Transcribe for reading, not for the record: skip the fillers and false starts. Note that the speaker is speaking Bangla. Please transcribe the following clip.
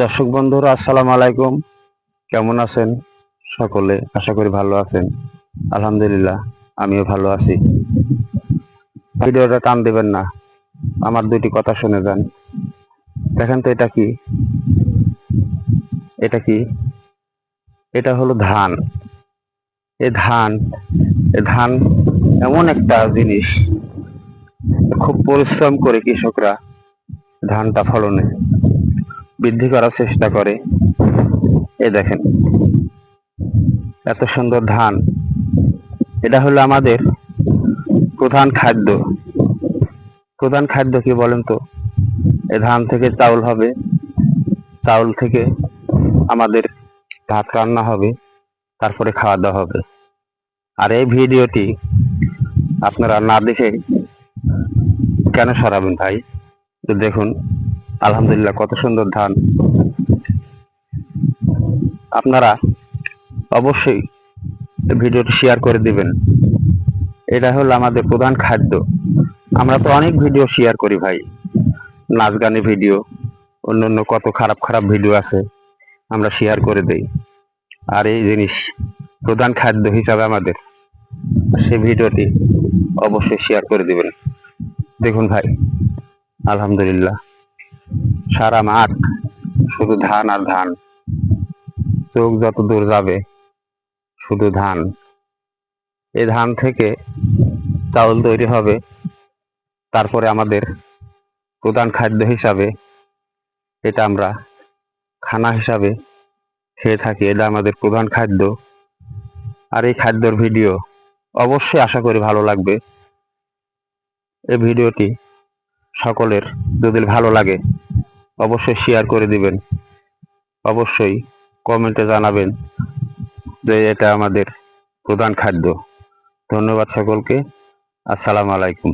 দর্শক বন্ধুরা, আসসালামু আলাইকুম। কেমন আছেন সকলে? আশা করি ভালো আছেন। আলহামদুলিল্লাহ, আমিও ভালো আছি। ভিডিওটা টান দেবেন না, আমার দুটি কথা শুনে যান। দেখেন তো, এটা কি? এটা কি? এটা হলো ধান। এই ধান, এই ধান এমন একটা জিনিস, খুব পরিশ্রম করে কৃষকরা ধানটা ফলনে বৃদ্ধি করার চেষ্টা করে। এই দেখেন, এত সুন্দর ধান। এটা হলো আমাদের প্রধান খাদ্য। প্রধান খাদ্য কি বলেন তো? এই ধান থেকে চাউল হবে, চাউল থেকে আমাদের ভাত রান্না হবে, তারপরে খাওয়া দাওয়া হবে। আর এই ভিডিওটি আপনারা না দেখে কেন সরাবেন ভাই? তো দেখুন, আলহামদুলিল্লাহ, কত সুন্দর ধান। আপনারা অবশ্যই ভিডিওটি শেয়ার করে দিবেন। এটা হলো আমাদের প্রধান খাদ্য। আমরা তো অনেক ভিডিও শেয়ার করি ভাই, নাচ গানের ভিডিও, অন্য কত খারাপ খারাপ ভিডিও আছে, আমরা শেয়ার করে দেই। আর এই জিনিস প্রধান খাদ্য হিসাবে আমাদের, সেই ভিডিওটি অবশ্যই শেয়ার করে দিবেন। দেখুন ভাই, আলহামদুলিল্লাহ, সারা মাঠ শুধু ধান আর ধান। চোখ যত দূর যাবে শুধু ধান। এই ধান থেকে চাউল তৈরি হবে, তারপরে আমাদের প্রধান খাদ্য হিসাবে এটা আমরা খানা হিসাবে খেয়ে থাকি। এটা আমাদের প্রধান খাদ্য। আর এই খাদ্যর ভিডিও অবশ্যই আশা করি ভালো লাগবে। এই ভিডিওটি সকলের যদি ভালো লাগে অবশ্যই শেয়ার করে দিবেন। অবশ্যই কমেন্টে জানাবেন যে এটা আমাদের প্রধান খাদ্য। ধন্যবাদ সকলকে। আসসালামু আলাইকুম।